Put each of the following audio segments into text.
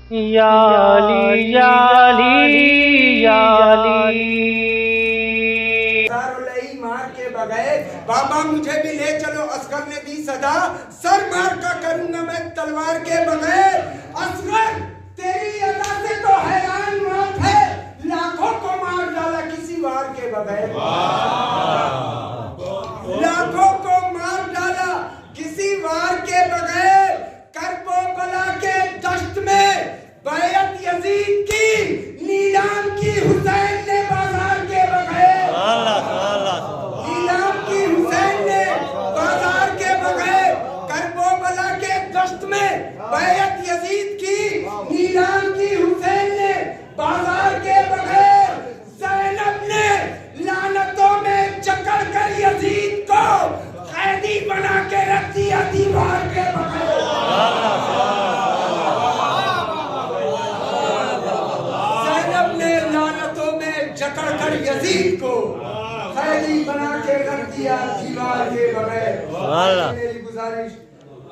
याली याली याली। मार के बगैर बाबा मुझे भी ले चलो, असगर ने दी सदा, सर मार का करूंगा मैं तलवार के बगैर। असगर तेरी अदा से तो हैरान मौत है, लाखों को मार डाला किसी वार के बगैर। लाखों को मार डाला किसी वार के बगैर। करबला के दश्त में बैयत यजीद की, नीलाम की हुसैन ने बाजार के बगैर। नीलाम की हुसैन ने बाजार के बगैर। करबला के दश्त में बैयत यजीद की, नीलाम की हुसैन ने बाजार के बगैर। ज़ैनब ने लानतों में जकड़ कर यजीद को कैदी बना के रख दिया दीवार के बगैर। जकड़ कर यजीद को कैदी बना के रख दिया दीवार के बगैर। मेरी गुजारिश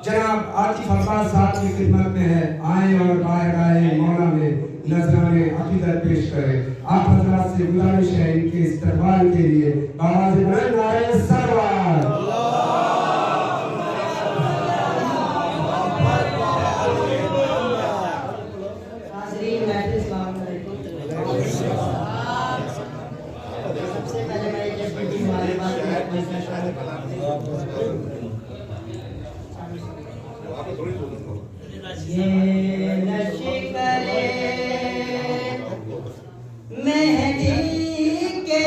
जनाब आतिफ अब्बास साहब की खिदमत में है, आए और गाए मौला में नजराने अकीदत पेश करें। आप हजरात से गुजारिश है इनके इस्तकबाल के लिए आवाज़ बुलंद आए सरवार। ये नशे करे मेहंदी के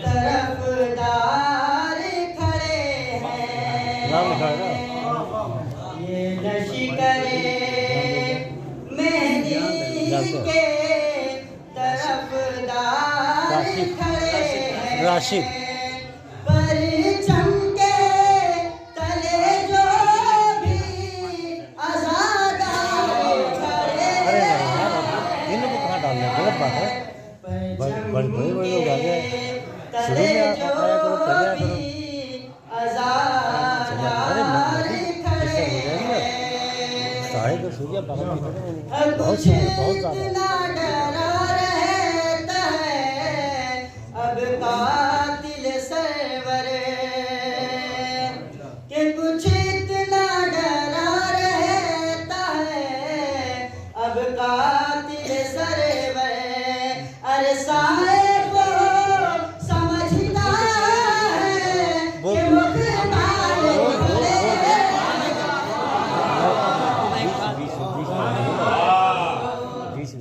तरफदार खड़े हैं। ये नशे करे मेहंदी के तरफदार खड़े हैं। राशिद बहुत अब कातिल सरवर के कुछ इतना डरा रहता है। अब कातिल सरवर अरे साहेब समझता है कि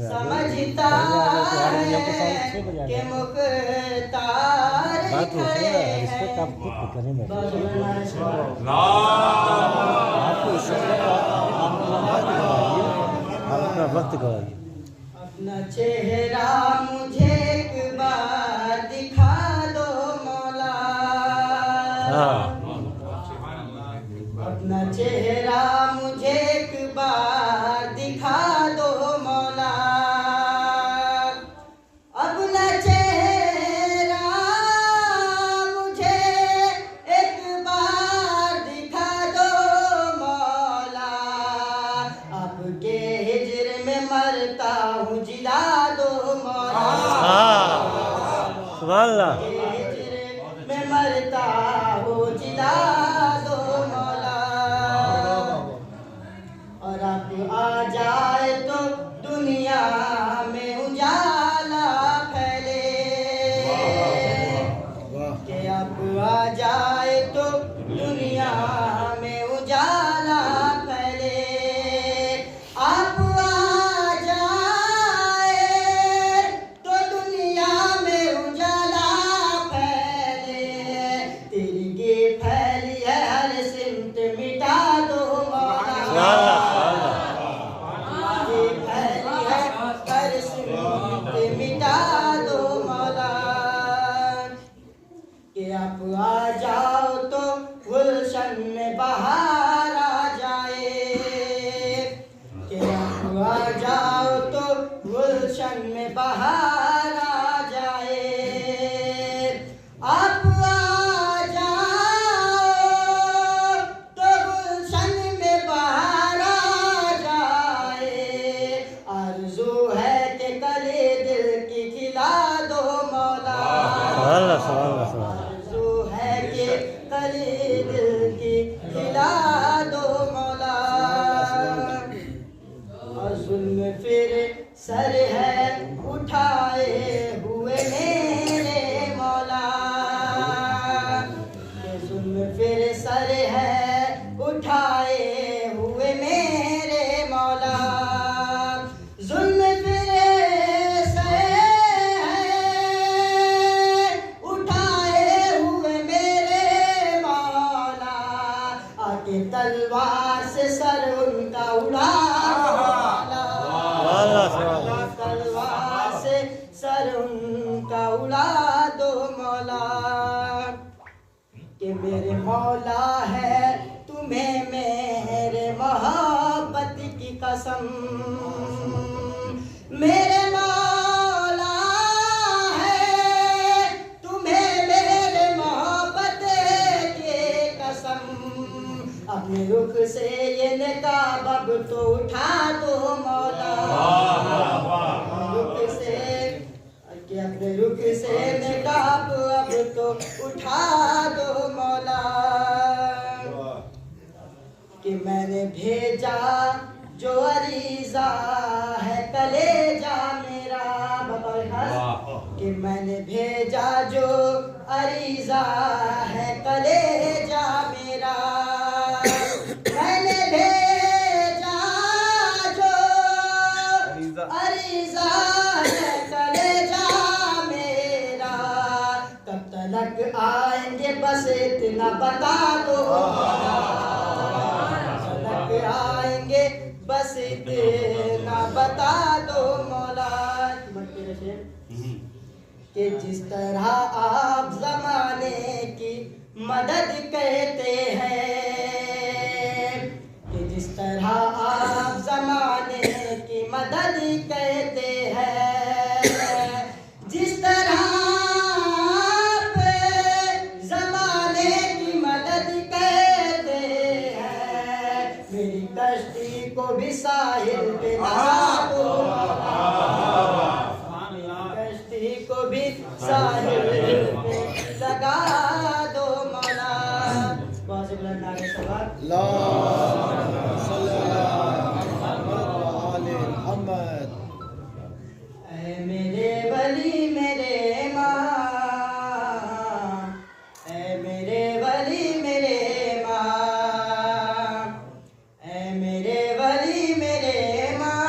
समझता के मुख्तार खड़े हैं। अपना चेहरा मुझे एक बार दिखा दो मौला। अपना चेहरा मुझे एक बार दिखा दो मौला। अपना चेहरा मुझे एक बार दिखा दो मौला। आपके हिज्र में मरता हूँ जिला दो मौला। सुभान अल्लाह। हिज्र में मरता हूँ जिला दो मौला। और आप आ जाए तो दुनिया में उजाला फैले। कि आप आ जाए तो दुनिया में उजाला फैले। आप आ जाए तो दुनिया में उजाला फैले। तिरंगे फैली है हर सिमत मिटा दो मौला। मिटा दो मौला। कि आप आ जाओ तो गुलशन में बहार आ जाए। कि आप आ जाओ तो गुलशन में बहार आ जाए। आप आ जाओ तो गुलशन में बहार आ जाए। जुल्म फिर सर है उठाए हुए मेरे मौला, ये जुल्म फिर सर है उठाए हुए मेरे मौला, जुल्म फिर सर है उठाए हुए मेरे मौला, आके तलवार से सर उनका उड़ा, तलवार से सर उनका उड़ा दो मौला, कि मेरे मौला है तुम्हें मेरे मोहब्बत की कसम, मेरे मौला है तुम्हें मेरे मोहब्बत की कसम, अपने रुख से ये निकाब अब तो उठा दो मौला, रुख से कि अपने रुख से निकाब अब तो उठा दो मौला, कि मैंने भेजा जो अरीजा है कलेजा मेरा, बताओ कि मैंने भेजा जो अरीजा है कलेजा मेरा, मैंने भेजा जो अरीजा है कलेजा मेरा, कब तक आएंगे बस इतना बता दो, आएंगे बस इतना बता दो मौला, कि जिस तरह आप जमाने की मदद कहते हैं, कि जिस तरह आप जमाने की मदद कहते हैं, जिस तरह आप जमाने की मदद कहते हैं, मेरी कश्ती को भी साहिल पे लगा दो, कश्ती को भी साहिल पे लगा दो मौला, बहुत से बुलंद नारे सवाल ऐ मेरे वली मेरे माँ, ऐ मेरे वली मेरे माँ, ऐ मेरे वली मेरे माँ,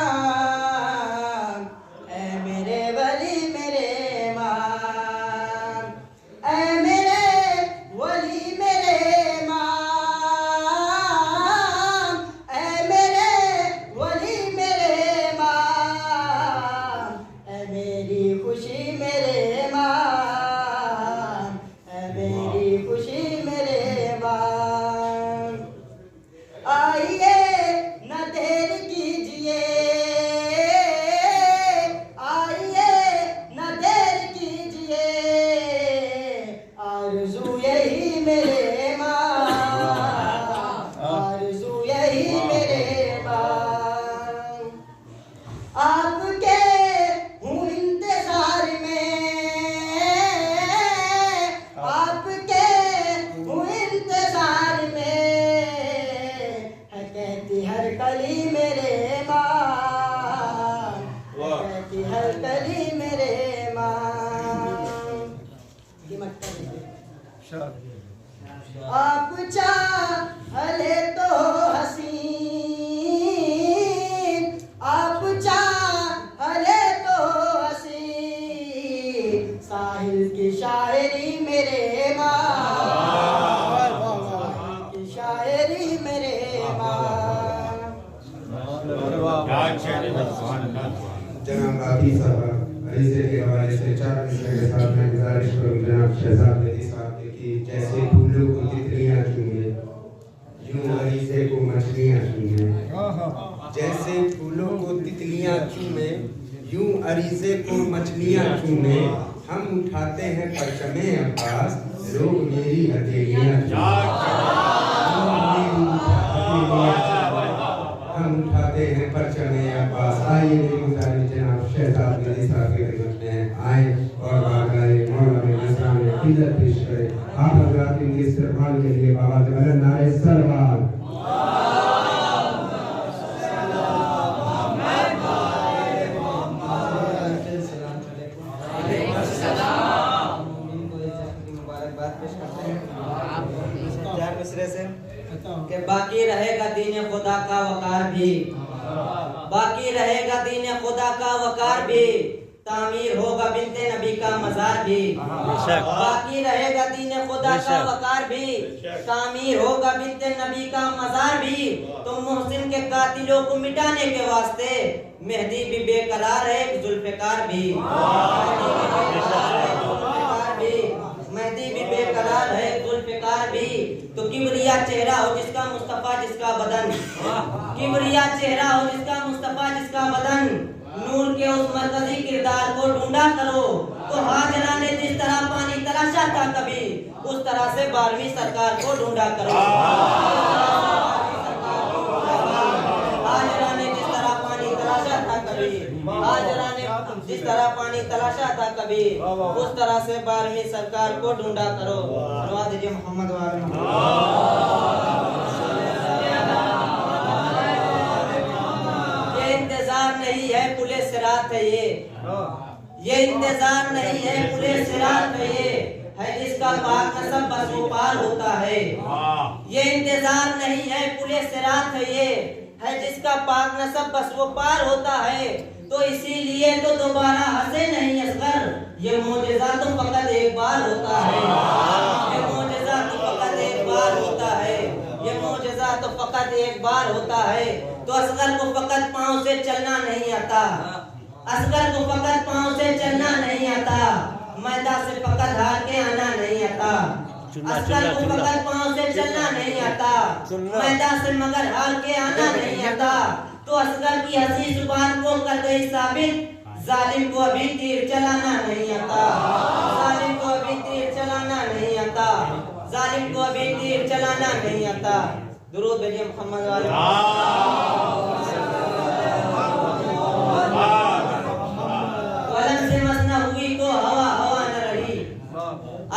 ऐ मेरे वली मेरे माँ, ऐ मेरे वली मेरे माँ, ऐ मेरे वली मेरे माँ, ऐ मेरी खुशी मेरे माँ, ऐ मेरी खुशी मेरे माँ, आइए न देर कीजिए, आइए न देर कीजिए, आरज़ू यही मेरे माँ, आरज़ू यही मेरे माँ, आपके हूँ इंतजार में, आपके हूँ इंतजार में, है कहती हर कली मेरे माँ, कहती हर कली मेरे माँ, आप चाहे तो हसीन, आप चाहे तो हसीन, साहिल की शायरी मेरे माँ, साहिल की शायरी मेरे माँ, जनाब आती साहब अरीजे के हवाले से 4 मिनट के साथ मैं गुजारिश करूँ जनाब शहजाद मेदी साहब ने कि जैसे फूलों को तितलियाँ चूमे यूं अरीजे को मछलियाँ चूमे, जैसे फूलों को तितलियाँ चूमे यूं अरीजे को मछलियाँ चूमे, हम उठाते हैं परचमे अब्बास लोग मेरी हथेलियाँ हम उठाते हैं परचमे अब्बास। आइए मेरी गुजारिश जनाब शहजाद मेदी साहब की खिदमत में आए और बागाए मौला में नजरान इज्जत पेश करें। आप हजरात इनके इस्तेमाल के लिए बाबा जबरन नारे सरवार का वकार भी, बाकी रहेगा दीन खुदा का वकार भी, तामीर होगा बिनते नबी का मजार भी, बाकी रहेगा दीन खुदा का वकार भी, तामीर होगा बिनते नबी का मजार भी। तो मोहसिन के कातिलों को मिटाने के वास्ते मेहदी भी बेकरार है, जुल्फिकार भी, मेहदी भी बेकरार है, जुल्फिकार भी। तो किबरिया चेहरा हो जिसका मुस्तफा जिसका बदन, किबरिया चेहरा हो जिसका मुस्तफा जिसका बदन, नूर के उस मरकजी किरदार को ढूंढा करो। तो हाजरा ने जिस तरह पानी तलाशा था कभी, उस तरह से 12वीं सरकार को ढूंढा करो। हाजरा ने जिस तरह पानी तलाशा था कभी, हाजरा ने जिस तरह पानी तलाशा था कभी, उस तरह से 12वीं सरकार को ढूंढा करो। नवाज जी मोहम्मद वाले नहीं है पुले सिरात है ये इंतजार नहीं है पुले सिरात है ये, है जिसका पाक नसब बस वो पार होता है। ये इंतजार नहीं है पुले सिरात है ये, है जिसका पाक नसब बस वो पार होता है। तो इसीलिए तो दोबारा हंसे नहीं असगर, ये मोजेज़ा तो फकत एक बार होता है, ये मोजेज़ा तो फकत एक बार होता है, ये मोजेज़ा तो फकत एक बार होता है। तो असगर को फकत पाँव से चलना नहीं आता, असगर को फकत पाँव से चलना नहीं आता, मैदान से फकत हार के आना नहीं आता। असगर को फकत पाँव से चलना नहीं आता, मैदान से मगर हार के आना नहीं आता। तो असगर की हंसी जुबान को कर गई साबित, जालिम को अभी तीर चलाना नहीं आता, जालिम को अभी तीर चलाना नहीं आता, जालिम को अभी तीर चलाना नहीं आता। दुरूद भेजिए मोहम्मद वाले। अलम से मसना हुई तो हवा हवा न रही,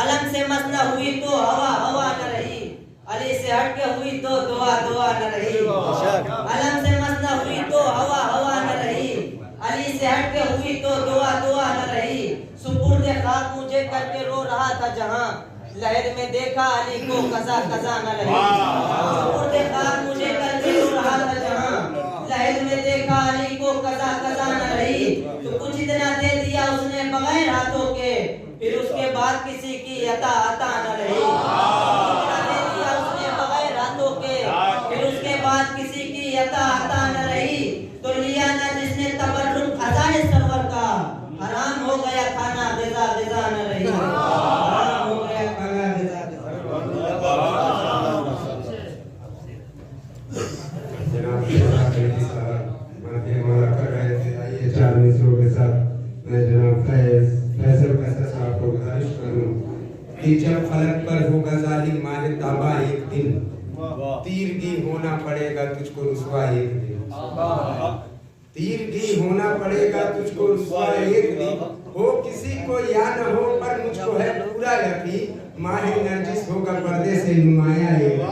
अलम से मसना हुई तो हवा हवा न रही, अली से हट के हुई तो दुआ दुआ न रही। अलम से मसना हुई तो हवा हवा न रही, अली से हट के हुई तो दुआ दुआ न रही। सुपुर्द खाक मुझे करके रो रहा था जहां, लहर में देखा अली को कज़ा कज़ा न रही। सुपुर्द खाक मुझे करके रो रहा था जहां, लहर में देखा अली को कज़ा कज़ा न रही। तो कुछ इतना दे दिया उसने बगैर हाथों के, फिर उसके बाद किसी की अता अता न रही। इतना दे दिया उसने बगैर हाथों के, फिर उसके बाद किसी की अता अता न रही। तो लिया ना जिसने तबर्रुक खजाए सरवर का, हराम हो गया खाना ग़िज़ा ग़िज़ा न रही, हराम हो गया खाना ग़िज़ा कि जब फलक पर होगा जालिम मारे ताबा एक दिन, तीरगी होना पड़ेगा तुझको रुसवा एक दिन, तीरगी होना पड़ेगा तुझको रुसवा एक दिन। हो किसी को या न हो पर मुझको है पूरा यकीन, माहे नरजिस होगा पर्दे से नुमाया एक दिन।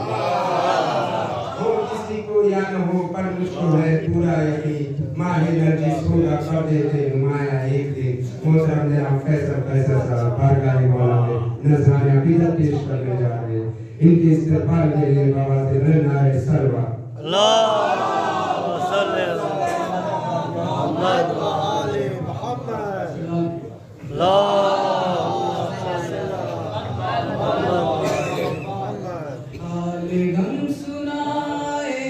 हो किसी को या न हो पर मुझको है पूरा यकीन, माहे नरजिस होगा पर्दे से नुमाया एक दिन। मोहतरम जनाब फैसल साहब बारगाह मौला में नज़राने अक़ीदत पेश करने जा रहे हैं। इनके इस्तक़बाल के लिए बाबा से नारे सरवा अल्लाह सल्ले मोहम्मद वाले मोहम्मद, गम सुनाए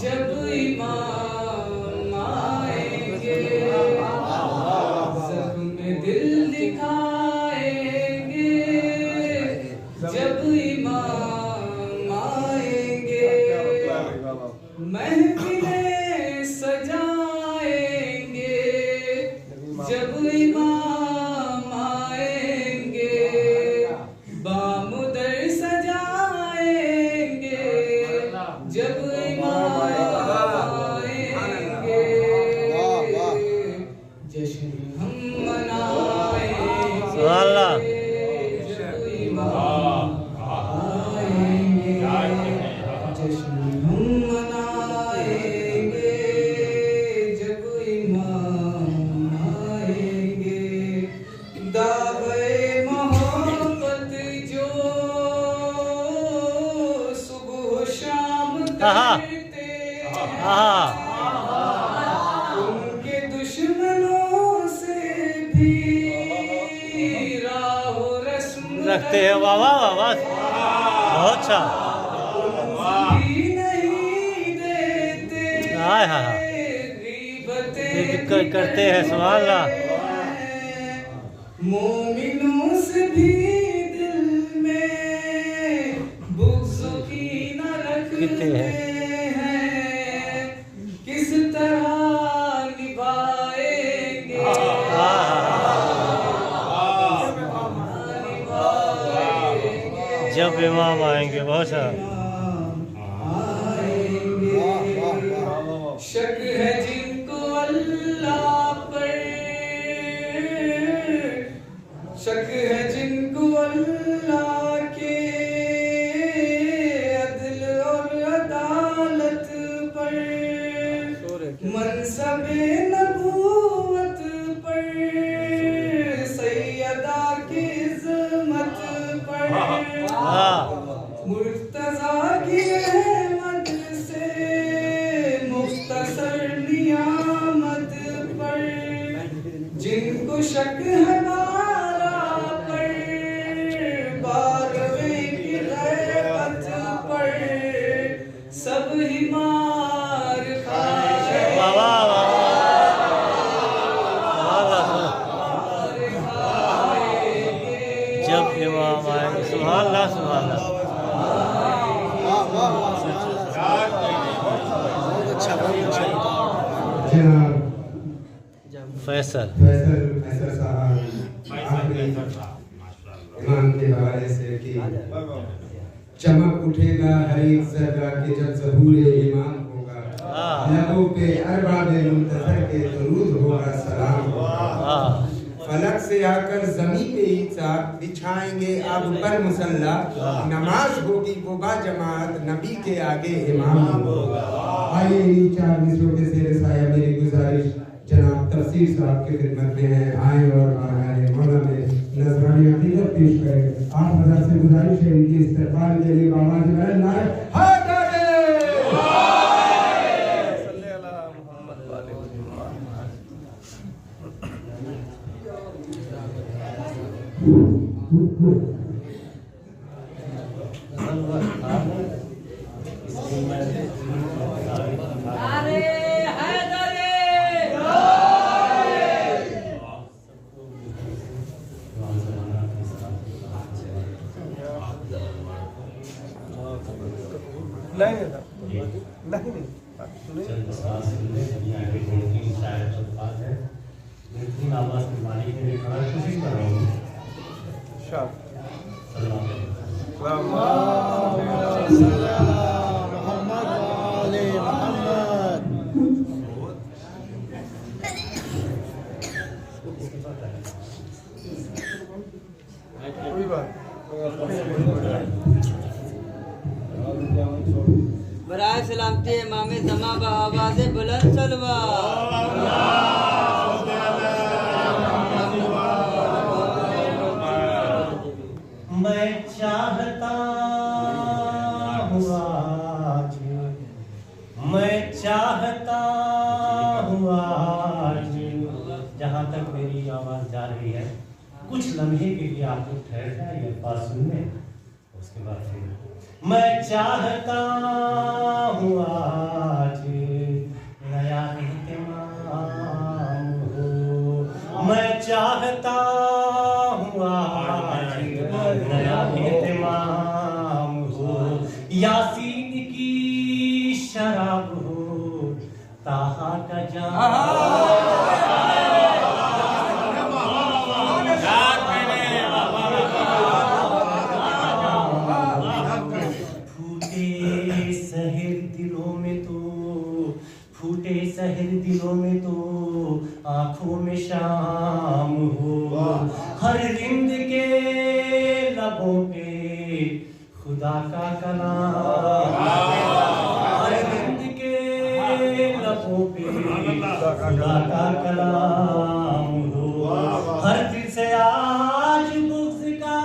जब इमाम आएंगे, ज़ख्म दिल दिखाएंगे जब इमाम आएंगे, महफिलें सजाएंगे जब इमाम आएंगे, बामुदर सजाएंगे जब इमाम आएंगे, जश्न हम मनाएंगे जब इमाम आएंगे, जश्न हम मनाएंगे उनके दुश्मनों से भी राहो रस्म रखते हैं। वाह वाह वाह वाह, बहुत अच्छा। नहीं देते, हाय हाय हाय, करते हैं। सुभान अल्लाह। मोमिनों से भी दिल में बुग़्ज़ की न रखते हैं। किस तरह निभाएंगे, जब इमाम आएंगे। बहुत अच्छा। शक है जिनको अल्लाह पर, शक है जिनको अल्लाह के अदल और अदालत पर, मनसबे नबूवत पर, सैयदा की इज़्ज़त पर, मुर्तज़ा की रहमत से मुख्तसर नियामत पर, जिनको शक है बारा पर, बारवे की गैबत पर, सब ही मार खाए। वाह वाह वाह, जब इमाम आएंगे। सुभान अल्लाह सुभान अल्लाह। फैसल साहब इमाम के हवाले से कि चमक उठेगा हर एक जर्रा के जब ज़हूर इमाम होगा, लबों पे अरबाब मुंतज़र के दुरूद होगा, सलाम होगा। फलक से आकर ज़मीं पे ही चाक बिछाएंगे अब पर मुसल्ला, नमाज होगी वो बाजमात नबी के आगे इमाम होगा। आइए इन चार मिसरों के शेर साया मेरी गुजारिश जनाब तफसीर साहब की खिदमत में है, आए और आए मौला में नजरानी अकीदत पेश करें। 8000 से गुजारिश है इनकी इस्तक़बाल के लिए आवाज़ में नारे आवाज के मालिक के लिए कोशिश कर रहा हूँ। बराए सलामती इमाम ज़मा बआवाज़ बुलंद सलवा। मैं चाहता हूँ आज, मैं चाहता हूँ आज, जहाँ तक मेरी आवाज़ जा रही है कुछ लम्हे के लिए आप लोग ठहर जाए, ये बात सुन लें, उसके बाद फिर मैं चाहता हूँ आज नया एहतिमाम हो, मैं चाहता हूँ आज नया एहतिमाम हो, यासीन की शराब हो, ताहा का जाम सहर दिलों में तो आंखों में शाम हो, हर रिंद के लबों पे खुदा का कलाम, हर रिंद के लबों पे खुदा का कलाम हो, हर दिल से आज बुग़्ज़ का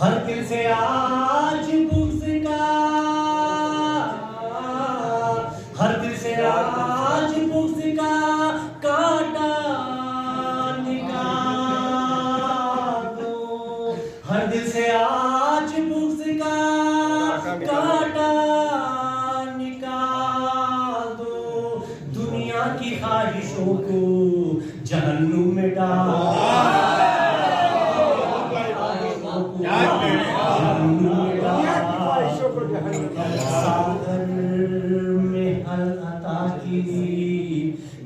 हर दिल से आज बुग़्ज़ का, हर दिल से आज बुग़्ज़ का कांटा निकाल दो, हर दिल से आज बुग़्ज़ का कांटा निकाल दो, दुनिया की ख्वाहिशों को जहन्नुम में डाल, सागर में हल अता की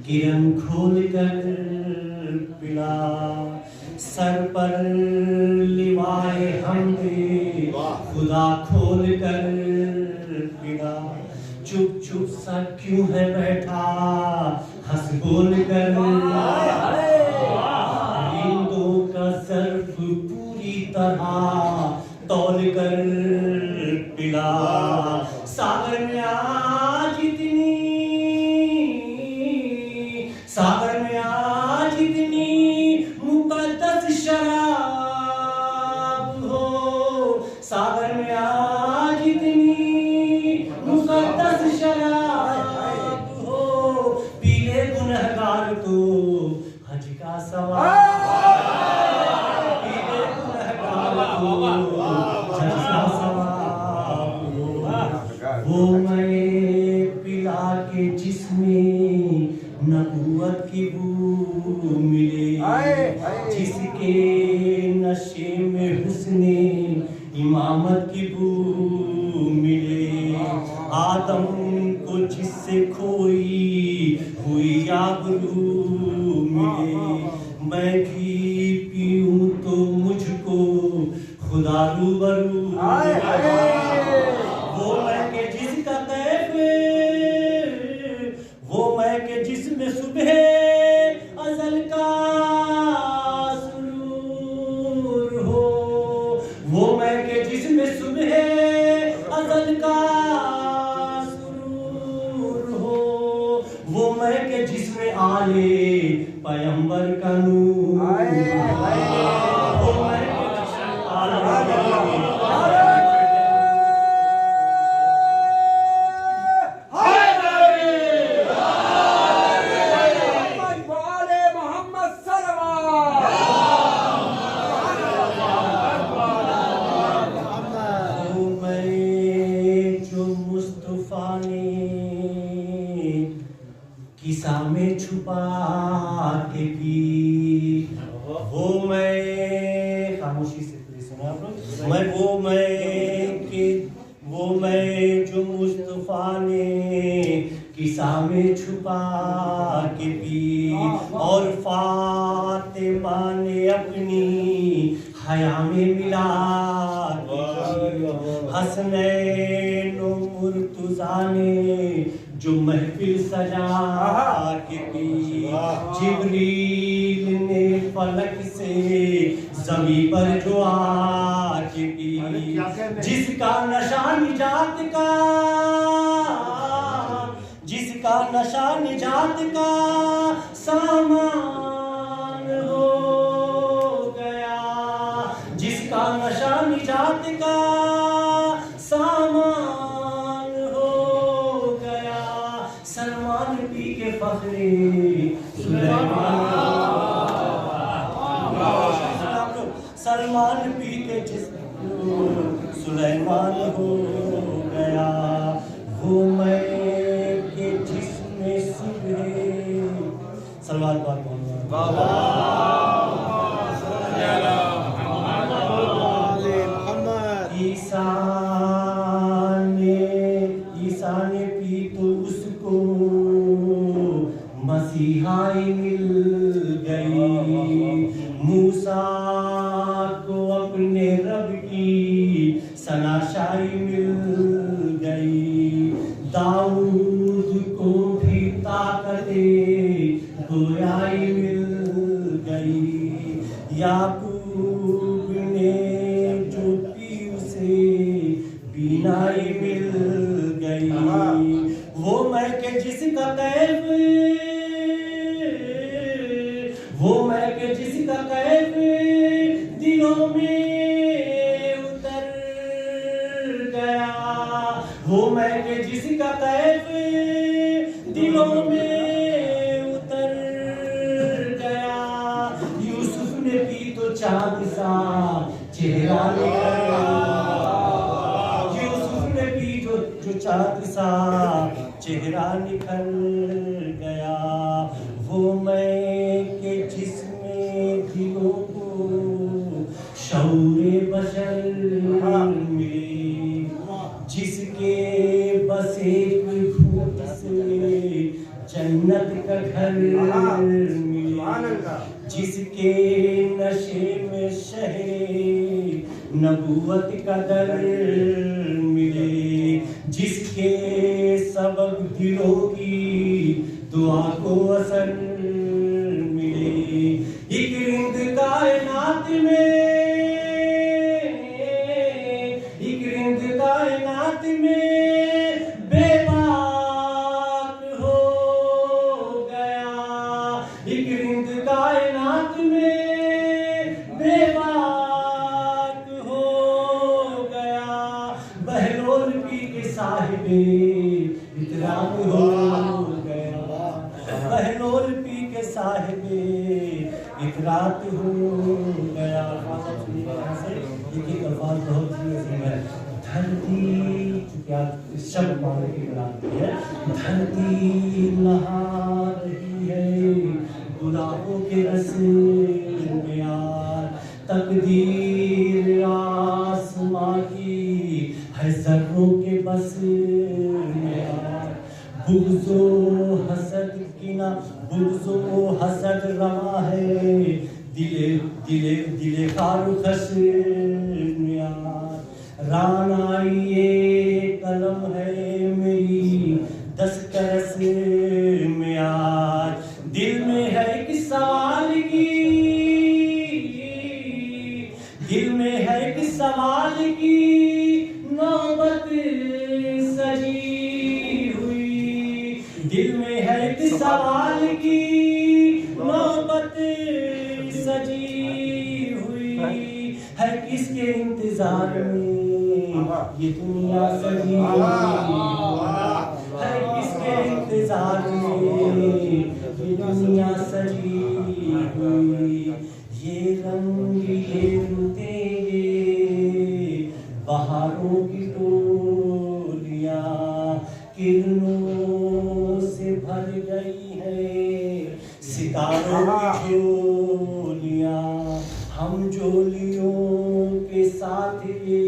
किरण खोल कर पिला, सर पर लिवाए हमदे खुदा खोल कर पिला, चुप चुप सा क्यों है बैठा हंस बोल कर, नींदों का सर्फ पूरी तरह तौल कर पिला, सागर में आज इतनी, सागर में आज इतनी मुक़द्दस शराब हो, सागर में आज इतनी मुक़द्दस शराब हो, पीले गुनहगार तो हज का सवाब, पीले गुनहगार तो हज का सवाब हो, वो मैं पिला के जिसमें नबूवत की बू मिले, जिसके नशे में हुस्ने इमामत की बू मिले, आदम को जिससे खोई हुई आबरू मिले, मैं भी पीऊं तो मुझको खुदा रूबरू मिले, वो मैं के जिसका कैफ, वो मैं के जिसमें सुबह अज़ल का सुरूर हो, वो मैं के जिसमें सुबह अज़ल का सुरूर हो, वो मैं के जिसमें आले पैगंबर का नूर, वो मैं के जिसमें आले किसा में छुपा के पी, वो मैं खामोशी से प्लीज सुना आप लोग, वो मैं जो मुस्तफा ने किसा में छुपा के पी, और फातिमा ने अपनी हया में मिला, हसनैन और मुर्तज़ा ने जो महफिल सजा के पी, जिब्रील ने फलक से ज़मीं पर जो आके पी, जिसका नशा निजात का, जिसका नशा निजात का सामान हो गया, जिसका नशा निजात का सामान हो गया, सलमान पी के फखरे सलमान पी के जिस्म सुलेमान हो गया, वो मैं के जिसमें सुबह सलमान ईसा ने पी तो उसको मसीहाई मिल गई, मूसा को अपने रब की सनाशाई मिल गई, दाऊद को भी ताकते गोयाई मिल गई, याकूब ने जो पी उसे बीनाई मिल गई, वो मैं के जिसका कैफ, वो मैं के जिसका कैफ दिलों में वो मैं के जिसका कैफ दिलों में उतर गया। यूसुफ ने पी तो चांद सा चेहरा निखर गया। यूसुफ ने पी जो चांद सा चेहरा निखर गया। वो मैं के जिसमें दिलों को शौरे बशर मिले, जिसके बस एक घूंट से जन्नत का घर मिले, जिसके नशे में शहरे नबूवत का दर मिले, जिसके सबक दिलों की दुआ को असर मिले। एक रिंद कायनात में, एक रिंद कायनात में बेबाक हो गया। एक रिंद कायनात में बेबाक हो गया। बहलोल पी के साहिबे इतराक हो गया। बहलोल पी के साहिबे इतराक हो गया। एक ही अल्फाज बहुत ही अजीम है। धरती क्या शब्द माने की बनाती है। धरती नहा रही है गुलाबों के रस में यार। तकदीर आसमां की है ज़र्रों के बस में यार। बुग़्ज़ो हसद की ना बुग़्ज़ो हसद रवा है दिले खारू खस में यार। रानाई ये कलम है मेरी दस्तरस में यार। दिल में है एक सवाल की, दिल में है एक सवाल की नौबत सजी हुई। दिल में है एक सवाल की नौबत सजी हुई है। किसके इंतजार में ये दुनिया सजी हुई है। किसके इंतजार में ये दुनिया सजी हुई। ये रंग ये रुते ये बहारों की टोलियां किरणों से भर गई है सितारों की झोलियां। हम झोलियों के साथ ये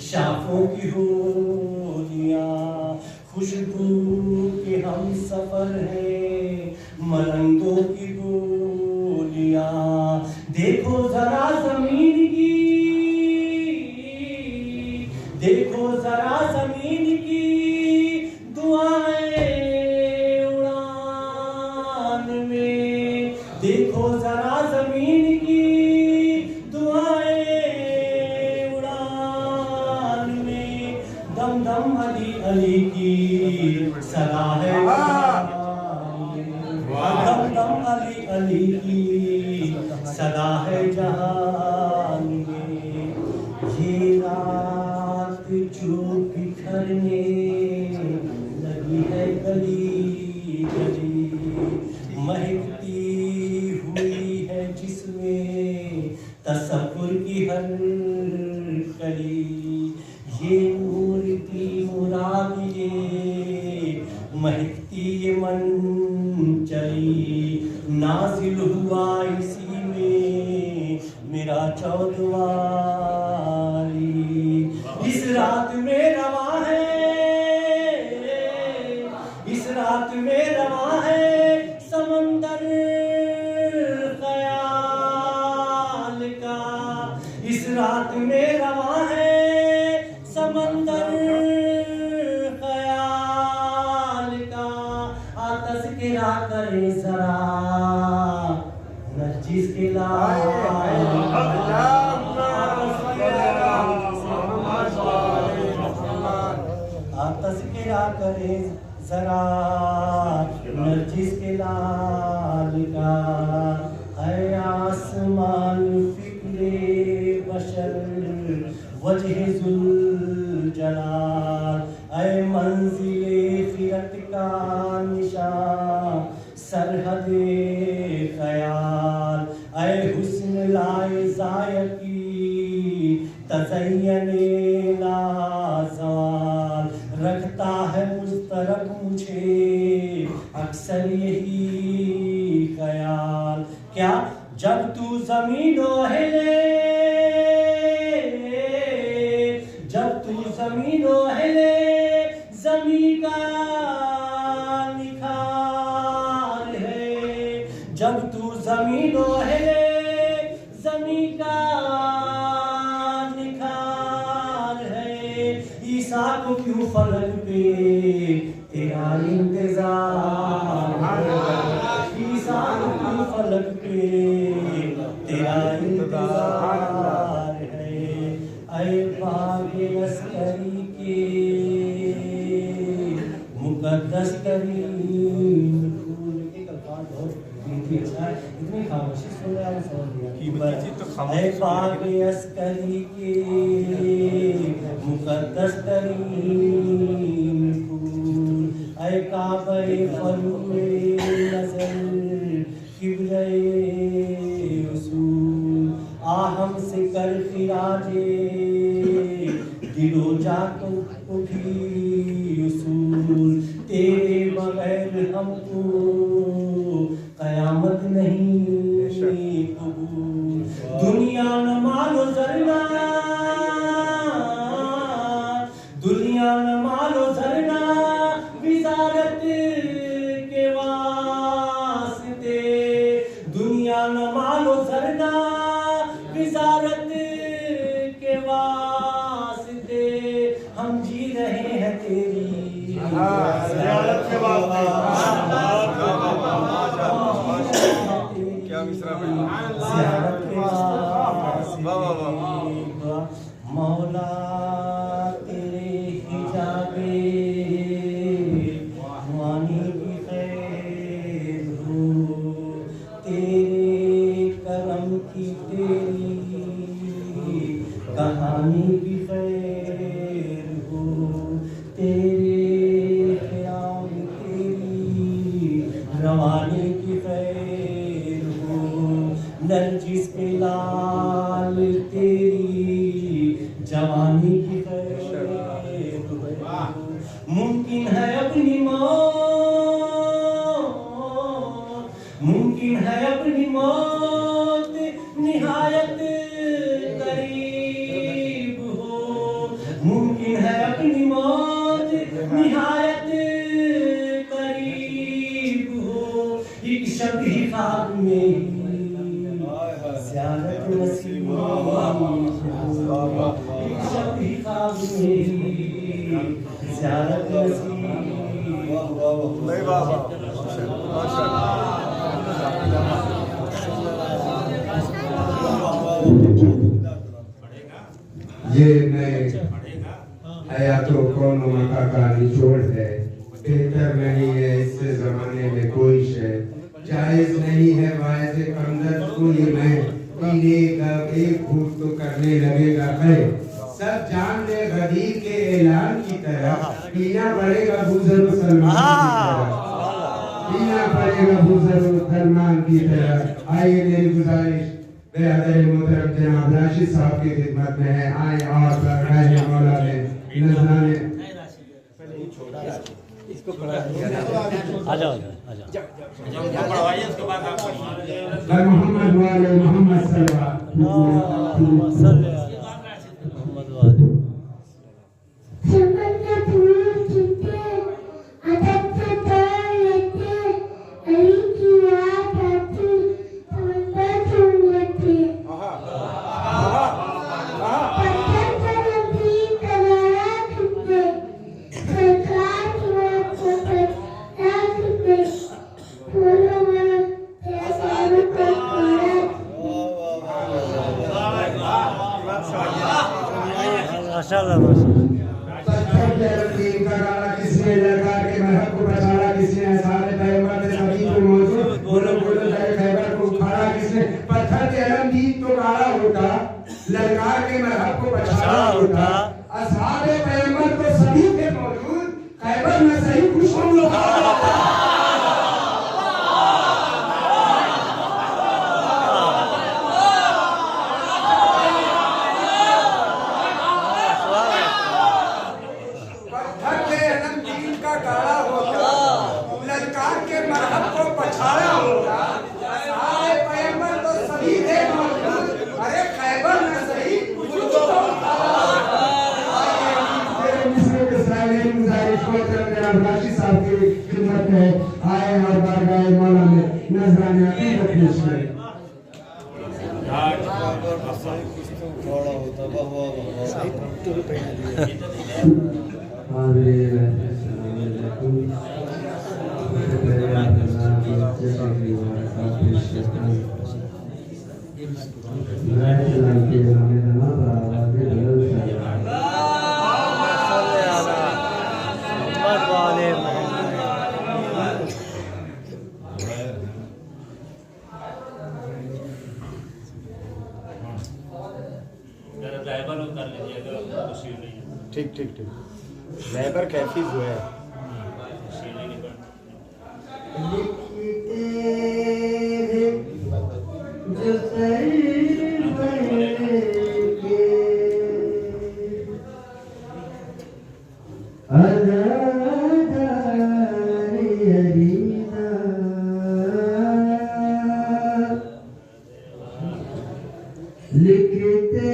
शाखों की होलियां। खुशबू के हम सफर हैं मलंगों की गोलियां। देखो जरा जमीन की, देखो जरा जमीन की दुआएं उड़ान में। देखो जरा जमीन की दुआएं उड़ान में। दम दम अली अली की सदा है दम दम अली अली की सदा है जहान में। ये रात जो बिखरने लगी है गली गली, महकती हुई है जिसमें तसव्वुर की हर कली। ये नूर की मुराद ये महकती ये मन चली। नाजिल हुआ इसी में मेरा चौदवारी। इस रात में रवा है, इस रात में रवा है समंदर ख्याल का। इस रात में रवा है समंदर ख्याल का। आतश गिरा करे जरा नरजिस के आतश गिरा करे जरा नरजिस के लाल का। है आसमान फिक्रे बशर वजह जुल जलाल। ऐ मंजिले खिरत का निशान सरहदे ख्याल, ऐ हुस्न लाए ज़ायकी तज़य्यने लाज़वाल, रखता है मुस्तरक मुझे अक्सर यही ख्याल। क्या जब तू ज़मीनों हिले, जब तू ज़मीनों हिले, ज़मीं का निखार है, जब तू ज़मीनों हिले, ज़मीं का निखार है। ईसा को क्यों फलक पे तेरा इंतजार है, ईसा को क्यों फलक पे तेरा इंतजार है। ऐ बाग़े अस्करी के मुक़द्दस तरीन फूल, एक अल्फाज़ बहुत कीमती अच्छा है, इतनी खामोशी सुन रहे हैं समझ लिया। ऐ बाग़े अस्करी के मुक़द्दस तरीन फूल, ऐ काबे फरूए नज़र किबले उसूल, आहम से कर खिराजे दिलो जातो उठी उसूल, तेरे बगैर हमको कयामत नहीं कबूल। दुनिया न मानो जरना, दुनिया न मानो जरना, विज़ारत के वास्ते, दुनिया न मानो जरना, विज़ारत के वास्ते, हम जी रहे हैं तेरी ज़ियारत के वास्ते। क्या मिसरा ज़ियारत के वास्ते मौला तेरे हिजाबे मानी की खैर हो, तेरे करम की तेरी कहानी की खैर हो, तेरे क़याम तेरी रवानी की खैर हो, नरजिस पे लाल तेरी जवानी की खैर हो। मुमकिन है अपनी मौत, मुमकिन है अपनी मौत निहायत करीब हो, मुमकिन है अपनी मौत निहायत करीब हो। एक शब्द ही ख्वाब में ज़ियारत नसीब हो, एक शब्द ही ख्वाब में ज़ियारत नसीब ये मैं हयातो कौन मका का निचोड़ है, बेहतर नहीं है इससे जमाने में कोई शय, जायज नहीं है वायसे कमदर कोई मैं, पीने का एक घूंट तो करने लगेगा खैर, सब जान ले गदीर के ऐलान की तरह, पीना पड़ेगा बुज़ुर्ग सलमान की तरह, पीना पड़ेगा बुज़ुर्ग सलमान की तरह। आइए मेरी गुजारिश बेहतर मोहतरम जनाब राशिद साहब की खिदमत में है, आए और बरकाए मौला में नजराने इसको पढ़ा आ जाओ आ जाओ पढ़वाइए, उसके बाद आप पढ़िए। मोहम्मद वाले मोहम्मद मोहम्मद वाले किसने लगा के महक को बचाना, किसने सारे पैगंबर ने सभी को मौजूद बोलो बोलो जाए खैबर को उखाड़ा, किसने पत्थर के अलम दीद तो काला होता, ललकार के महक को बचाना होता, असहाबे पैगंबर तो सभी के मौजूद गाड़ा होगा, ललकार के मरहब को पछाड़ा होगा। सारे पैगंबर तो सभी थे मौजूद, अरे खैबर न सही कुछ तो होगा। राशि साहब की खिदमत में आए और बारगाह मौला में नजराने अकीदत पेश करें। ठीक ठीक ठीक रहबर कैफी जो है लिखते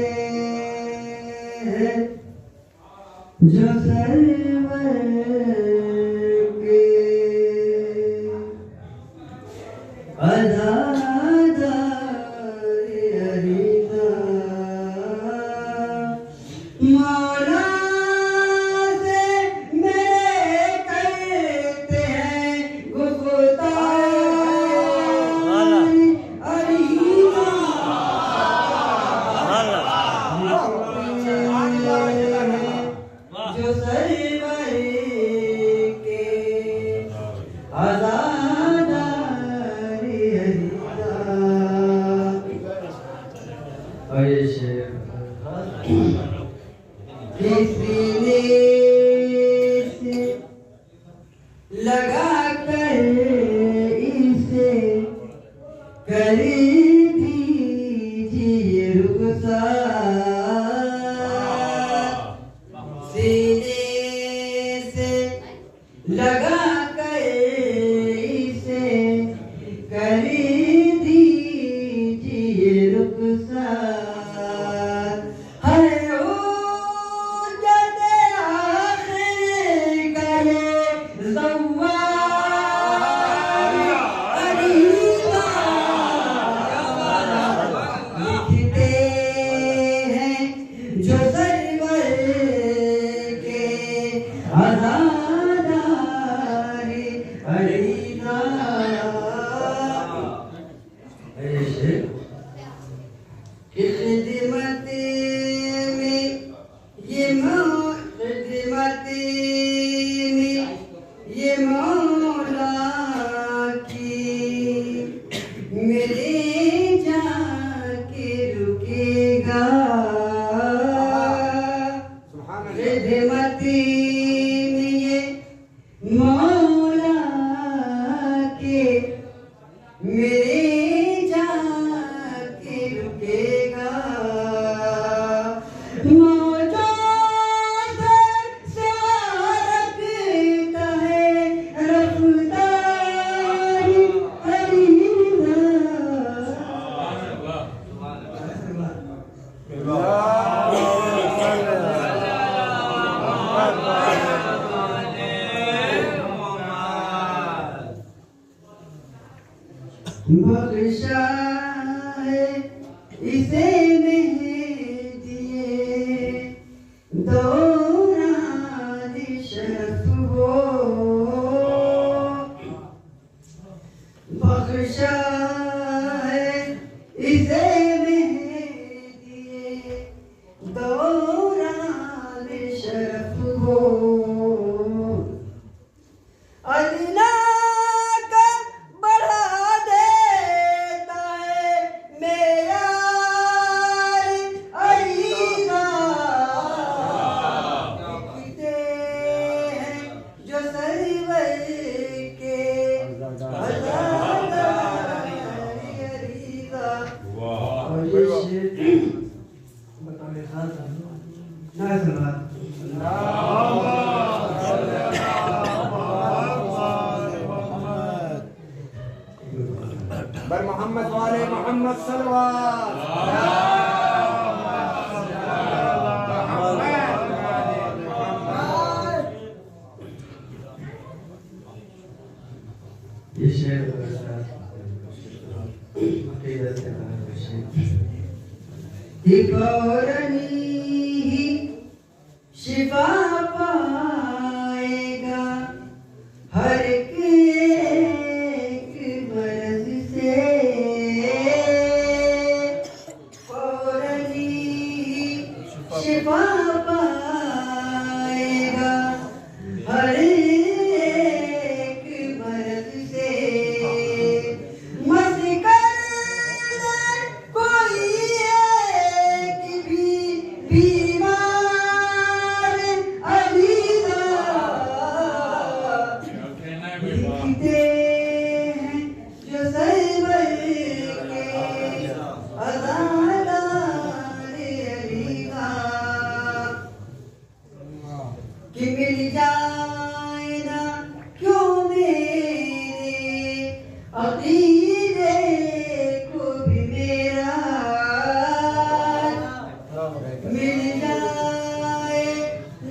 हैं जो सरवर के अदादार अरीदा मौला से मेरे करते हैं गुफ्तार अरीदा जो सरवर के आज़ादार अरीदा। और ये शेर किसी ने से लगा कर इसे कर दीजिए रुखसार। सीने से लगा कर इसे कर दीजिए रुखसार। हर उज्जत आखिर करे ज़व्वार अरीदा। लिखते हैं जो सरवर के आज़ादार अरीदा। खिदमत में ये मौला की मेरे जाके रुकेगा। खिदमत में ये मौला के मेरे जाके रुकेगा। मौजूद से रखता है रफ्तार अरीदा। बख्शा है इसे दिए दौरान शरफ वो। बख्शा है इसे दिए दौरान शरफ वो। अदना का बढ़ा देता है मेरा मोहम्मद वाले मोहम्मद सल्लल्लाहु ये शेर शिफा पाएगा हर एक मर्ज से फौरनी शिफा पाएगा हर एक मर्ज से मत कर कोई एक भी बीमार अलीदा लिखते हैं जो सरवर के अज़ादार अलीदा कि मिल जाए ना क्यों मेरे अकीदे को भी मेरा मिल जाए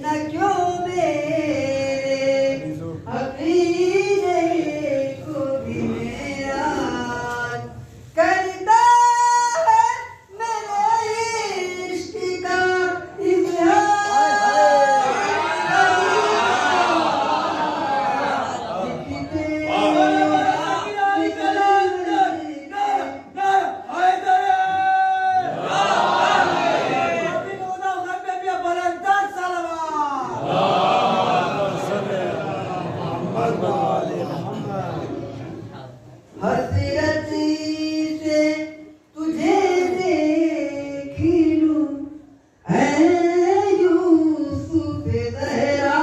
ना क्यों मेरे अकीदे को भी मेरा करता है मेरे इश्क का हसरत से तुझे देख लूं ऐ यूसुफ ज़हरा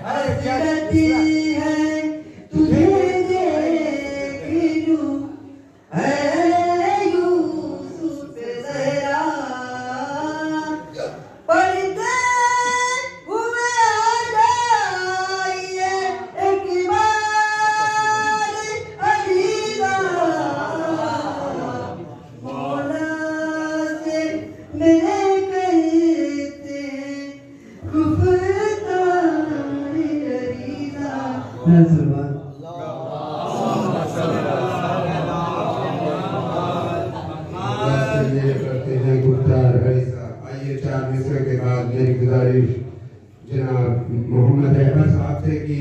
हसरत है तुझे देख लूं ऐ यूसुफ ज़हरा पढ़ते हुए आ जाइए एक बार अलीदा मौला से मेरे करते हैं गुफ्तार अलीदा करते हैं गुफ्तार अलीसा। आइए 4 मिसरे के बाद मेरी गुजारिश जनाब मोहम्मद रहबर साहब से कि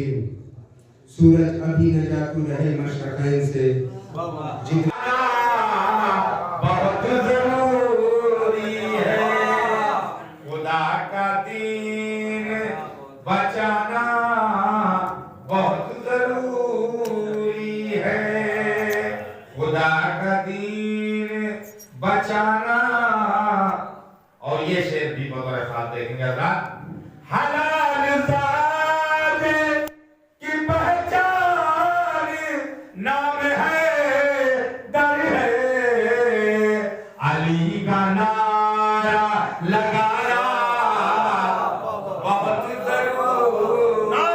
सूरज अभी न जातू रहे मशरक़ैन से जितना बहुत जरूरी है खुदा का दीन बचाना बहुत जरूरी है खुदा का दीन बचाना। और ये शेर भी बगैर खास देखेंगे हज़रात हलाल ज़ात की पहचान नाम है दर है अली का नारा लगाना बहुत जरूरी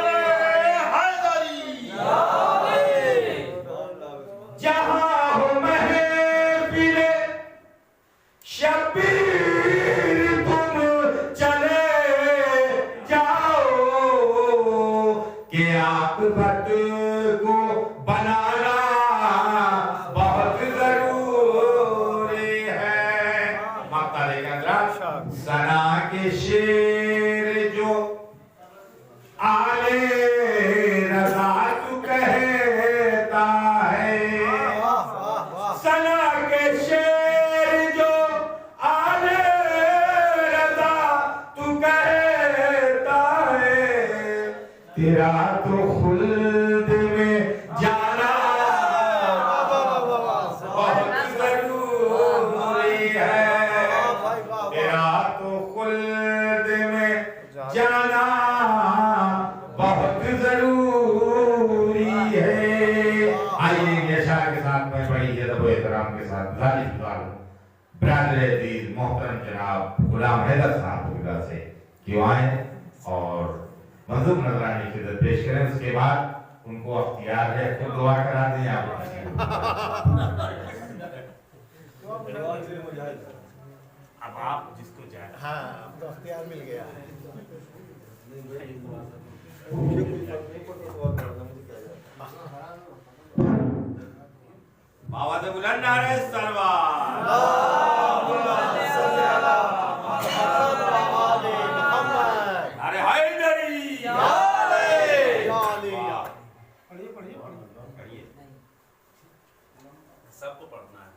जहां हो महफिल शबीर तुम चले जाओ कि आक़िबत को बनाना बहुत जरूरी है। माता लेगा सना के शेर जो आले रज़ा तू कहता है सना के शेर जो आले रज़ा तू कहता है तेरा तो खुल्द में जाना बहुत जरूरी है तेरा तो खुल्द में जाना बहुत जरूरी है। आइए ये शायर के साथ में बड़ी अदब व एहतराम के साथ ब्रादर अजीज मोहतरम जनाब गुलाम हैदर साहब की से क्यों आए और मंजूर नजरानी की इज्जत पेश करें। उसके बाद उनको अख्तियार है, तो दुआ करा दें आप। अब आप जिसको चाहे। हाँ, तो अख्तियार मिल गया। आवाज़ बुलंद आ रहे सलवार। अरे हैदरी। पढ़िए। सबको पढ़ना है।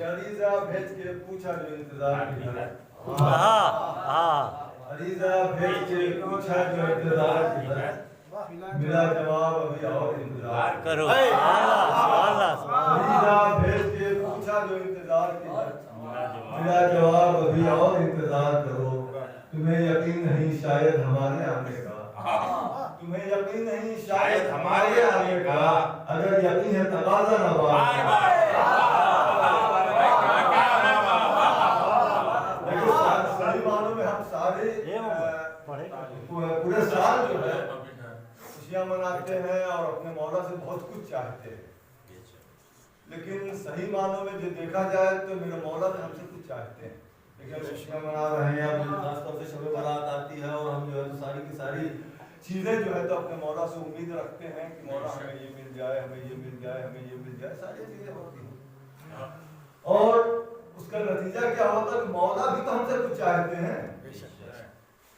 अरीजा भेज के पूछा जो इंतजार किया। अरीजा भेज के पूछा जो इंतजार किया, मिला जवाब अभी और इंतजार करो। अरीजा भेज के पूछा जो इंतजार किया, मिला जवाब अभी और इंतजार करो। तुम्हें यकीन नहीं शायद हमारे आने का, तुम्हें यकीन नहीं शायद हमारे आने का, अगर यकीन है तकाज़ा नवाज़। पूरे साल जो है खुशियां मनाते हैं और अपने मौला से बहुत कुछ चाहते हैं, लेकिन सही मानों में जो देखा जाए तो मेरे मौला से हमसे कुछ चाहते हैं। लेकिन खुशियां मना रहे हैं, खासतौर से शब बारात आती है और हम जो है तो सारी की सारी चीजें जो है तो अपने मौला से उम्मीद रखते हैं कि मौला हमें ये मिल जाए, हमें ये मिल जाए, हमें ये मिल जाए, सारी चीजें होती हैं। और उसका नतीजा क्या होता है कि मौला भी तो हमसे कुछ चाहते हैं।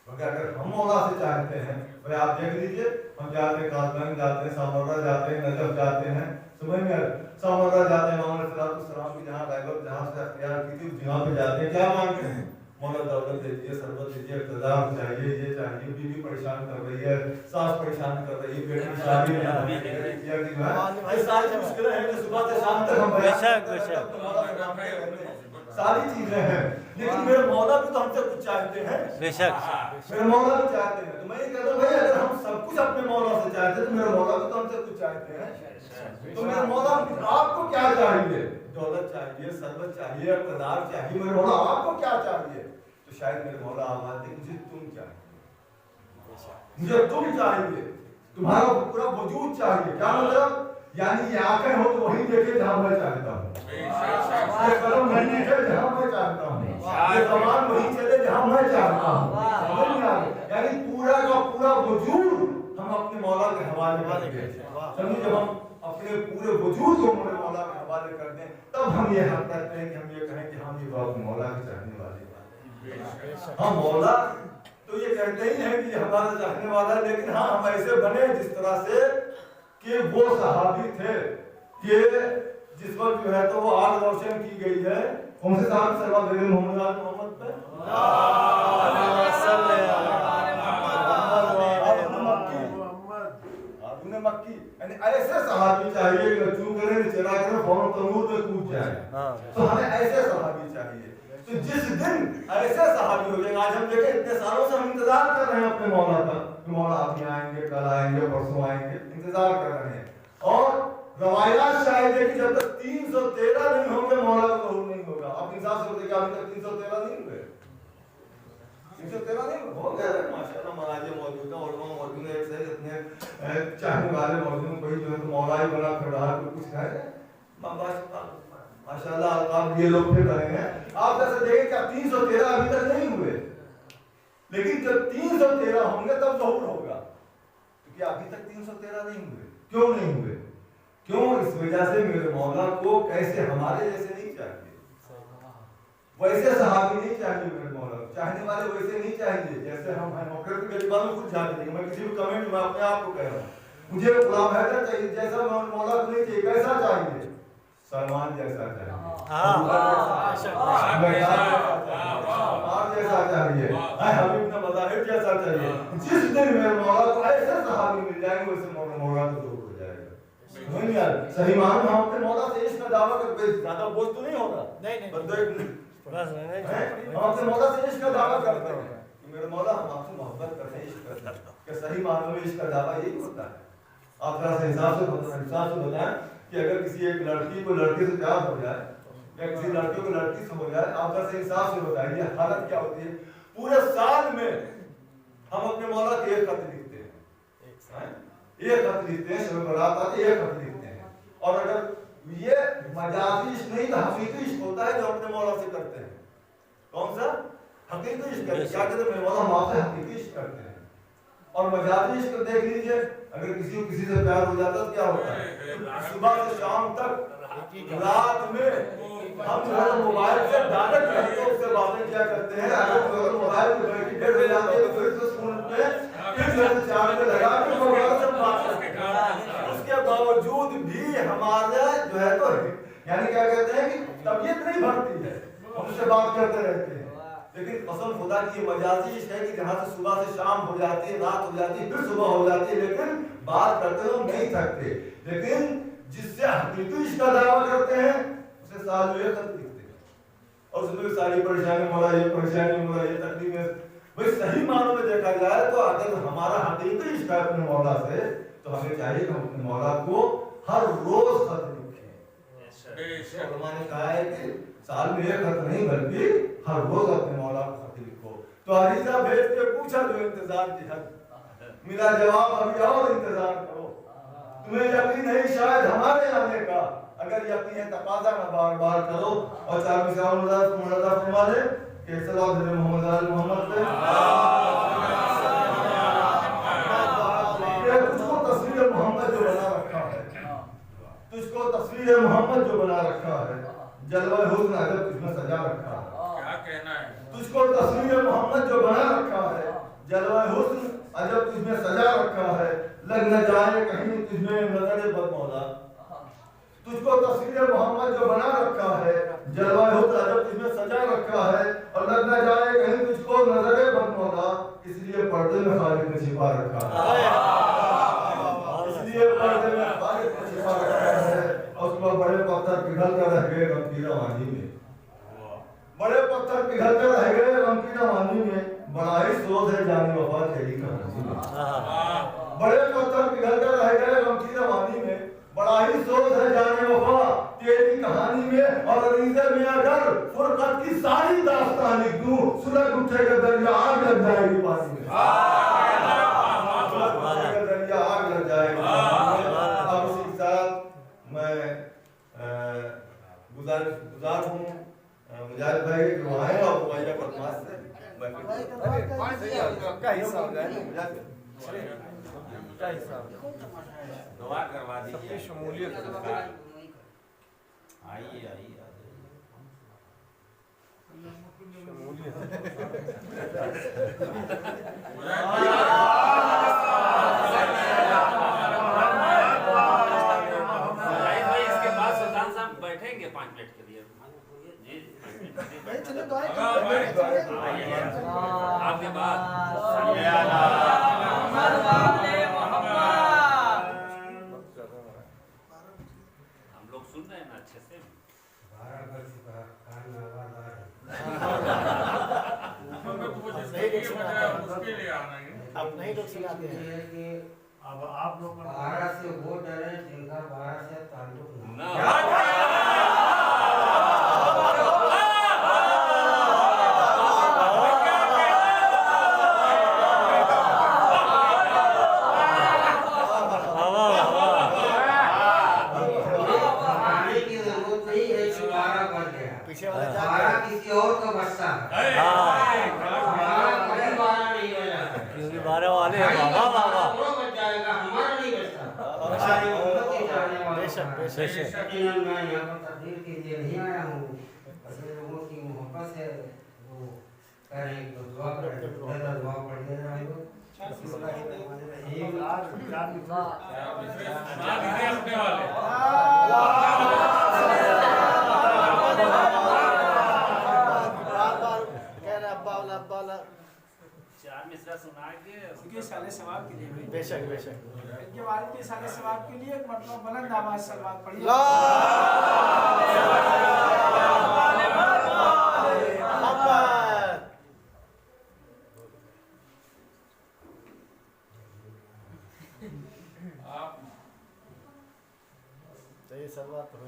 अगर हम मौला से चाहते हैं, भाई आप देख लीजिए, हम जाते हैं कासगंज जाते हैं, सामौरा जाते हैं, नजफ जाते हैं, समझ में सामौरा जाते हैं, मोहम्मद सलाम की जहाँ बैगल जहाँ से अख्तियार की थी जहाँ पे जाते हैं, क्या मांगते हैं? मौला दौलत दीजिए, सरबत दीजिए, इक़्तिदार चाहिए, ये चाहिए, बीवी परेशान कर रही है, सास परेशान कर रही है, बेटी की शादी में सारी मुश्किलें हैं, सुबह से शाम तक हम सारी चीजें हैं, लेकिन मेरे मौला भी तो हमसे कुछ चाहते हैं। बेशक मेरे मौला भी चाहते हैं, तो मैं ये कहता हूँ भाई अगर हम सब कुछ अपने मौला से चाहते हैं तो मेरे मौला भी तो हमसे कुछ चाहते हैं। तो मेरे मौला आपको क्या चाहिए? दौलत चाहिए, सरबत चाहिए, इक़्तिदार चाहिए, मेरे मौला आपको क्या चाहिए? तो शायद मेरे मौला आवाज़ दे, मुझे तुम चाहिए, मुझे तुम चाहिए, तुम्हारा पूरा वजूद चाहिए। क्या मतलब? यानी ये आंखें हो तो वहीं देखे जहाँ मैं चाहता हूँ, ये कलम वहीं लिखे जहाँ मैं चाहता हूँ, ये ज़बान वहीं चले जहाँ मैं चाहता हूँ। यानी पूरा का पूरा वजूद हम अपने मौला के हवाले कर दें। समझिए, जब हम अपने पूरे वजूद को मेरे मौला के हवाले कर दें तब हम ये हक करते हैं कि हम ये कहें कि हम ये बात मौला के चाहने वाले हैं। हाँ, मौला तो ये कहते ही हैं कि हमारा चाहने वाला है, लेकिन हाँ हम ऐसे बने जिस तरह से कि वो सहाबी थे कि जिस वक्त जो है तो वो आग रोशन की गई है, कौन से साहब सल्लल्लाहु अलैहि मोहम्मद पे मक्की, यानी ऐसे सहाबी चाहिए कि चू करे चला करे फौरन तनूर में कूद जाए। तो हमें ऐसे सहाबी चाहिए। तो जिस दिन ऐसे सहाबी हो जाएंगे, आज हम देखें इतने सालों से हम इंतजार कर रहे हैं अपने मौला का, मौला आप आएंगे, कल आएंगे, परसों आएंगे, इंतजार कर रहे हैं। और रवायत शायद है कि जब तक 313 नहीं होंगे मौला का ज़हूर नहीं होगा। आप इंसाफ से देखिए, अभी तक 313 नहीं हुए, 313 नहीं हो गए। माशाल्लाह महाराजे मौजूद है, उलमा मौजूद है, ऐसे इतने चाहने वाले मौजूद, कोई जो है तो मौला ही बना कर रहा है, कोई कुछ है माशाल्लाह आप ये लोग फिर रहे हैं। आप जैसे देखें क्या 313 अभी तक नहीं हुए, लेकिन जब 313 होंगे तब ज़हूर होगा, क्योंकि अभी तक 313 नहीं हुए। क्यों नहीं हुए? क्यों? इस वजह से मेरे मौला को कैसे हमारे जैसे नहीं चाहिए, वैसे सहाबी नहीं चाहिए मेरे मौला, चाहने वाले वैसे नहीं चाहिए जैसे हम हैं। मौके पे गरीबान में कुछ जाते नहीं, मैं किसी भी कमेंट में अपने आप को कह रहा हूँ, मुझे गुलाम हैदर चाहिए जैसा मौला को नहीं चाहिए, कैसा चाहिए? सलमान जैसा चाहिए, जैसा चाहिए, हबीब ने मज़ाहिर जैसा चाहिए। जिस दिन मेरे मौला को ऐसे सहाबी मिल जाएंगे वैसे मौला तो दूर हो जाएगा। नहीं यार, सही मानो हम अपने मौला से इश्क का दावा करते, ज्यादा बोझ तो नहीं होगा, नहीं बस हम अपने मौला से इश्क का दावा करते हैं कि मेरे मौला हम आपसे मोहब्बत करते हैं, इश्क करते हैं। क्या सही मानो में इश्क का दावा यही होता है? आप थोड़ा सा हिसाब से बताएं कि अगर किसी एक लड़की को लड़के से प्यार हो जाए या किसी लड़के को लड़की से हो जाए, आप थोड़ा सा हिसाब से बताइए हालत क्या होती है। पूरे साल में हम अपने मौला के एक खत लिखते हैं, एक खत लिखते हैं, शब बारात आते एक खत लिखते हैं। और अगर ये मजाजी इश्क नहीं तो हकीकी इश्क होता है जो अपने मौला से करते हैं। कौन सा? हकीकी इश्क। क्या कहते हैं? मौला हम आपसे हकीकी इश्क करते हैं। और मजाजी इश्क देख लीजिए, अगर किसी को किसी से प्यार हो जाता है तो क्या होता है? सुबह से शाम तक रात में हम जो है मोबाइल से डायरेक्ट रहते हैं, उससे बातें क्या करते हैं। अगर मोबाइल पे बैटरी डेड हो जाती है तो फिर से फोन पे फिर से चार्ज पे लगा के मोबाइल से बात करते हैं। उसके बावजूद भी हमारा जो है तो यानी क्या कहते हैं कि तबीयत नहीं भरती है, हम उससे बात करते रहते हैं। लेकिन कसम खुदा की मजाजी इश्क है कि जहाँ से सुबह से शाम हो जाती है, रात हो जाती है, फिर सुबह हो जाती है, लेकिन बात करते हुए नहीं थकते। लेकिन जिससे हकीकी इश्क का दावा करते हैं उसे साल में एक खत लिखते हैं और उसमें भी सारी परेशानी, मौला ये परेशानी, मौला ये तकलीफ। भाई सही मानों में देखा जाए तो अगर हमारा हकीकी इश्क है अपने मौला से तो हमें चाहिए कि हम अपने मौला को हर रोज खत लिखें। उलमा ने कहा है कि साल में एक खत नहीं बल्कि हर रोज अपने मौला को खत लिखो। तो अरीजा भेज के पूछा जो इंतजार की हद, मिला जवाब अभी और इंतजार करो। तुम्हें यकीन नहीं शायद हमारे आने का, अगर यकीन है तकाजा ना बार बार करो। और चार मिसाल मुरादा फरमा दे कि सल्लल्लाहु अलैहि मोहम्मद पे तुझको तस्वीर मोहम्मद जो बना रखा है, तुझको तस्वीर मोहम्मद जो बना रखा है, जलवा हुस्न अजब तुझमें सजा रखा है। क्या कहना है? तुझको तस्वीर मोहम्मद जो बना रखा है, जलवा हुस्न अजब तुझमें सजा रखा है, लग न जाए कहीं तुझमें नजर बदमौला। तुझको तस्वीर मोहम्मद जो बना रखा है, जलवा हुस्न अजब तुझमें सजा रखा है, और लग न जाए कहीं तुझको नजर बदमौला, इसलिए पर्दे में खालिक ने छिपा रखा है। इसलिए पर्दे में खालिक ने छिपा रखा है। और उसके बाद बड़े पत्थर पिघल कर रह गए गम की रवानी में, बड़े पत्थर पिघल कर रह गए गम की रवानी में, बड़ा ही सोच है जाने वफा तेरी कहानी में। बड़े पत्थर पिघल कर रह गए गम की रवानी में, बड़ा ही सोच है जाने वफा तेरी कहानी में। और अरीज़े में अगर फुरकत की सारी दास्तान लिख दूं, सुलग उठेगा दरिया आग लग जाएगी पानी में, सुलग उठेगा दरिया आग लग जाएगी। अब इसी के साथ मैं गुजार हूँ मुजाहिद भाई जो आए और मुआयना बदमाश से का हिस्सा हो गया का हिस्सा दुआ करवा दीजिए। सबकी शमूलियत आइए आइए इसके बाद सुल्तान साहब बैठेंगे 5 मिनट के लिए। आपके बाद हम लोग सुन रहे हैं ना अच्छे से। अब नहीं लोग सिखाते हैं। अब आप लोग 12 से वो डरे जिनका 12 से ताल्लुक ना। किसी और का बच्चा क्योंकि 12 वाले हैं बाबा बच जाएगा, हमारा नहीं बचता। बेशक मैं यहाँ पर तकदीर के लिए नहीं आया हूँ, ऐसे लोगों की मोहब्बत है वो कह रहे हैं तो दुआ करें, दुआ पढ़ दे रहे हैं। चार मिसरा सुना के उनके साले सवाब के लिए बेशक बेशक इनके वालिद के साले सवाब के लिए एक मरतबा बुलंद आवाज से बात पढ़िए।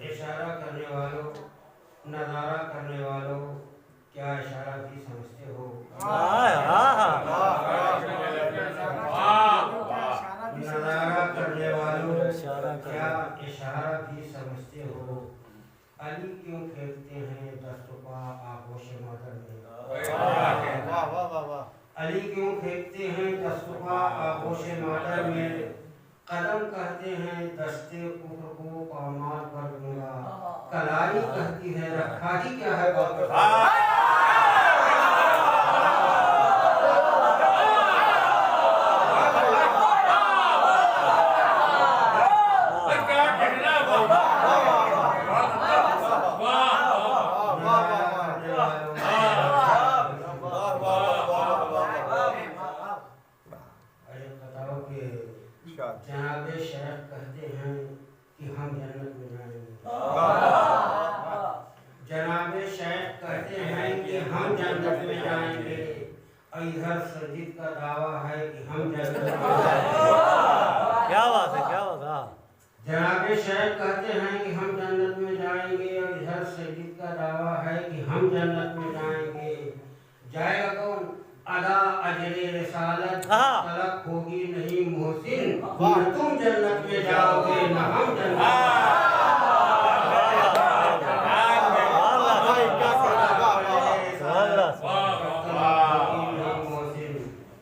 इशारा करने वालों, नजारा करने वालों, क्या इशारा भी समझते हो? नजारा करने वालों, क्या इशारा भी समझते हो? अली क्यों फेंकते हैं 10 रुपया आगोश मदर में? अली क्यों फेंकते हैं 10 रुपया आगोश मदर में? कदम कहते हैं दस्ते कुफर को पामाल कर दूंगा। कलाई कहती है रखा ही क्या है बात। जनाबे शरफ कहते हैं कि हम जन्नत में जाएंगे। जनाबे शरफ कहते हैं कि हम जन्नत में जाएंगे और इधर सरजीत का दावा है कि हम जन्नत में जाएंगे। क्या बात है, क्या बात है। जनाबे शरफ कहते हैं कि हम जन्नत में जाएंगे और इधर सरजीत का दावा है कि हम जन्नत में जाएंगे। जाएगा कौन? अदा अजरे रिसालत तलक होगी नहीं मोहसिन, न तुम जन्नत में जाओगे न हम जन्नत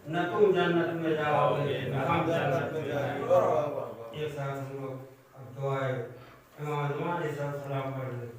न तुम जन्नत में जाओगे न हम जन्नत में जाएंगे। एक साथ हम लोग अब दुआएं इमाम सलाम पढ़ लें।